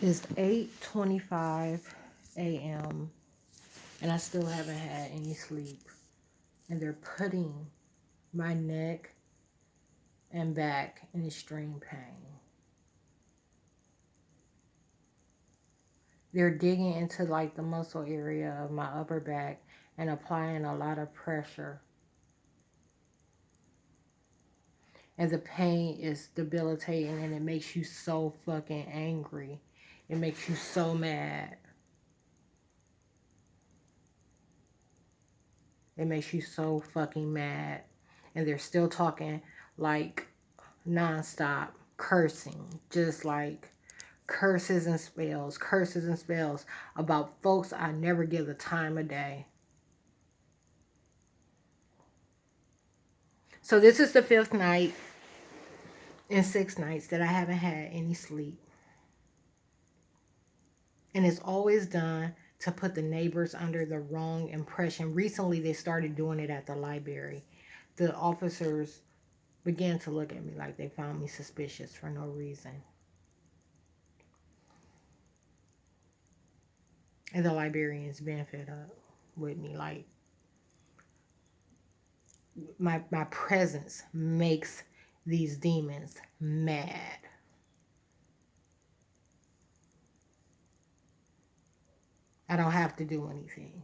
It's 8:25 a.m. and I still haven't had any sleep. And they're putting my neck and back in extreme pain. They're digging into like the muscle area of my upper back and applying a lot of pressure. And the pain is debilitating and it makes you so fucking angry. It makes you so mad. It makes you so fucking mad. And they're still talking like nonstop, cursing, just like curses and spells about folks I never give the time of day. So this is the 5th night in 6 nights that I haven't had any sleep. And it's always done to put the neighbors under the wrong impression. Recently, they started doing it at the library. The officers began to look at me like they found me suspicious for no reason. And the librarians been fed up with me. Like, my presence makes these demons mad. I don't have to do anything.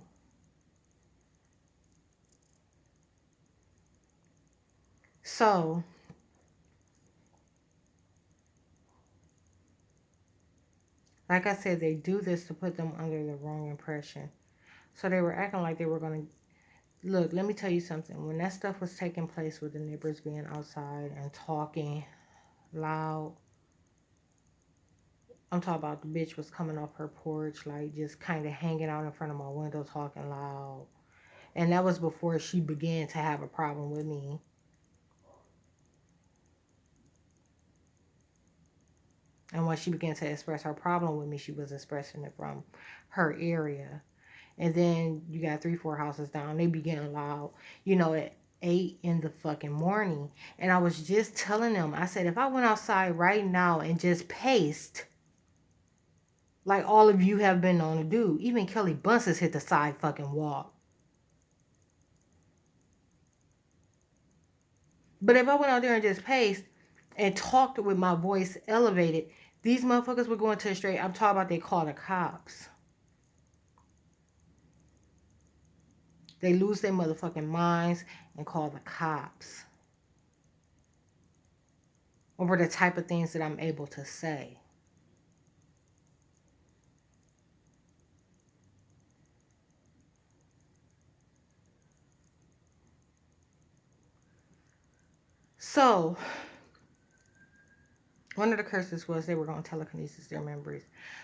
So, like I said, they do this to put them under the wrong impression. So they were acting like they were going to look. Let me tell you something. When that stuff was taking place with the neighbors being outside and talking loud, I'm talking about the bitch was coming off her porch, like just kind of hanging out in front of my window talking loud. And that was before she began to have a problem with me. And when she began to express her problem with me, she was expressing it from her area. And then you got 3, 4 houses down. They be getting loud, at 8 in the fucking morning. And I was just telling them, I said, if I went outside right now and just paced, like all of you have been known to do, even Kelly Bunces hit the side fucking walk. But if I went out there and just paced and talked with my voice elevated, these motherfuckers were going to the straight. I'm talking about they call the cops. They lose their motherfucking minds and call the cops over the type of things that I'm able to say. So, one of the curses was they were going to telekinesis their memories.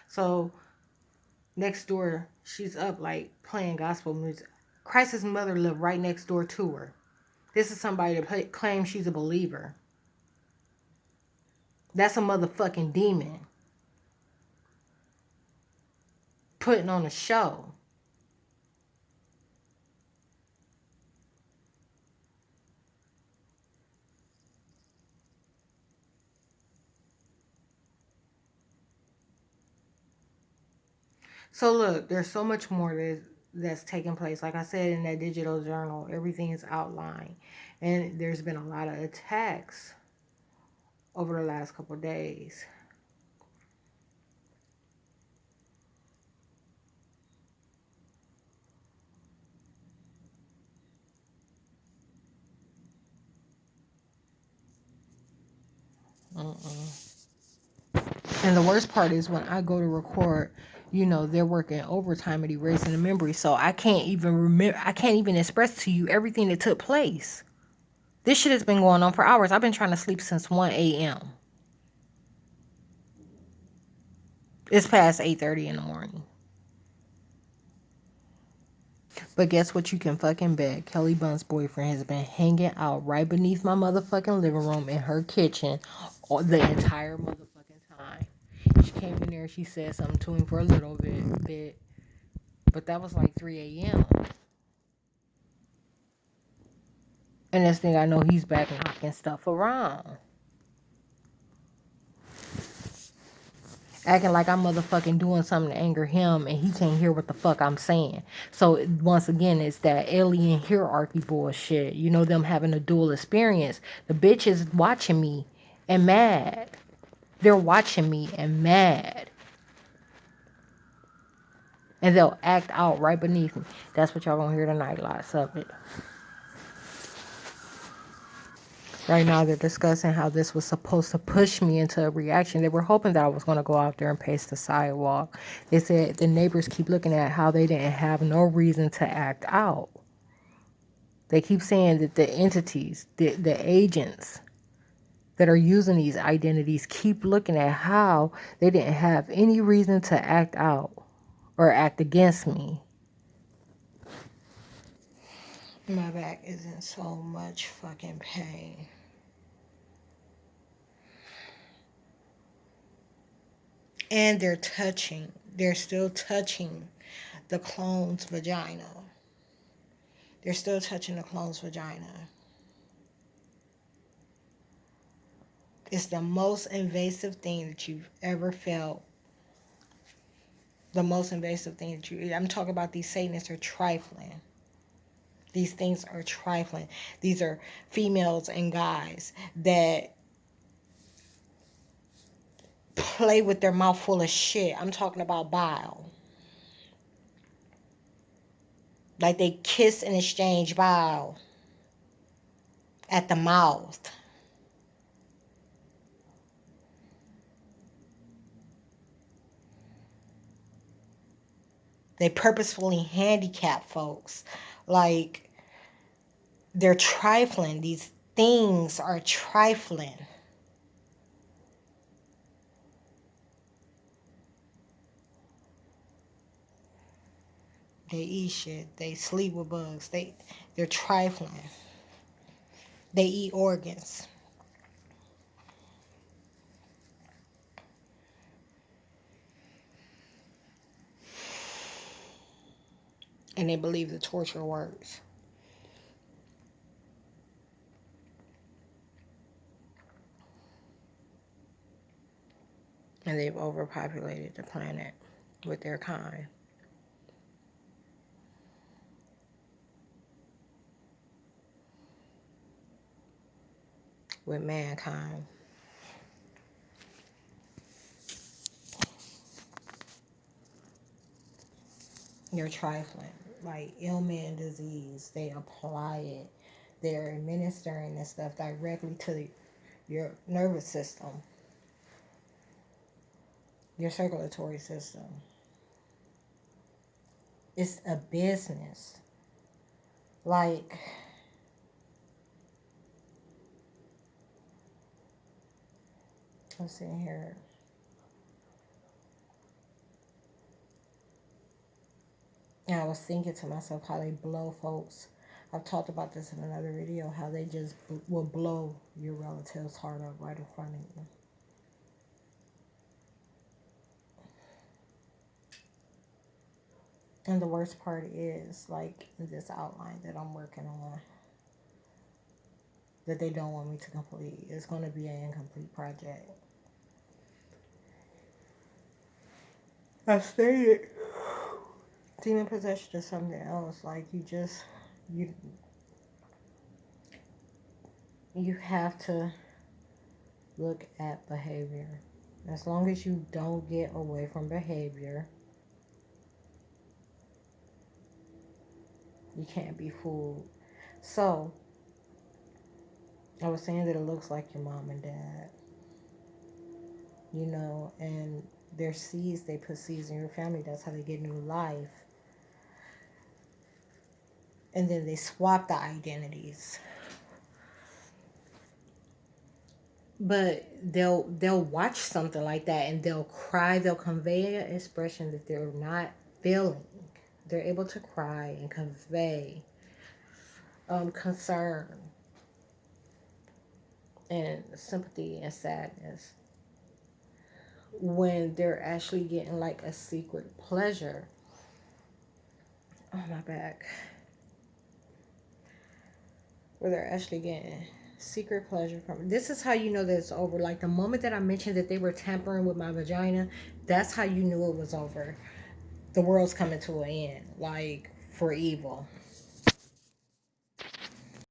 So, next door, she's up like playing gospel music. Christ's mother lived right next door to her. This is somebody that claims she's a believer. That's a motherfucking demon putting on a show. So look, there's so much more that's taking place. Like I said in that digital journal, everything is outlined. And there's been a lot of attacks over the last couple of days. And the worst part is when I go to record, they're working overtime at erasing the memory. So I can't even remember, I can't even express to you everything that took place. This shit has been going on for hours. I've been trying to sleep since 1 a.m. It's past 8:30 in the morning. But guess what, you can fucking bet Kelly Bunn's boyfriend has been hanging out right beneath my motherfucking living room in her kitchen the entire motherfucking time. She came in there, she said something to him for a little bit, but that was like 3 a.m. And this thing I know he's back knocking stuff around. acting like I'm motherfucking doing something to anger him and he can't hear what the fuck I'm saying. So once again, it's that alien hierarchy bullshit. You know, them having a dual experience. The bitch is watching me and mad. They're watching me and mad. And they'll act out right beneath me. That's what y'all gonna hear tonight, lots of it. Right now, they're discussing how this was supposed to push me into a reaction. They were hoping that I was going to go out there and pace the sidewalk. They said the neighbors keep looking at how they didn't have no reason to act out. They keep saying that the entities, the agents that are using these identities keep looking at how they didn't have any reason to act out or act against me. My back is in so much fucking pain. And they're still touching the clone's vagina. They're still touching the clone's vagina. It's the most invasive thing that you've ever felt. The most invasive thing that I'm talking about, these Satanists are trifling. These things are trifling. These are females and guys that play with their mouth full of shit. I'm talking about bile. Like they kiss and exchange bile at the mouth. They purposefully handicap folks. Like, they're trifling. These things are trifling. They eat shit. They sleep with bugs. They're trifling. They eat organs. And they believe the torture works. And they've overpopulated the planet with their kind. With mankind. They're trifling. Like ailment and disease, they apply it. They're administering this stuff directly to your nervous system, your circulatory system. It's a business. Like, I'm sitting here. And I was thinking to myself how they blow folks. I've talked about this in another video, how they just will blow your relative's heart up right in front of you. And the worst part is, like, this outline that I'm working on, that they don't want me to complete. It's going to be an incomplete project. I stated demon possession is something else. Like, you have to look at behavior. As long as you don't get away from behavior, you can't be fooled. So, I was saying that it looks like your mom and dad, you know, and their seeds, they put seeds in your family. That's how they get new life. And then they swap the identities. But they'll watch something like that and they'll cry. They'll convey an expression that they're not feeling. They're able to cry and convey concern and sympathy and sadness when they're actually getting like a secret pleasure. Oh, my back. Where they're actually getting Secret pleasure from this is how you know that it's over. Like the moment that I mentioned that they were tampering with my vagina, that's how you knew it was over. The world's coming to an end, like for evil.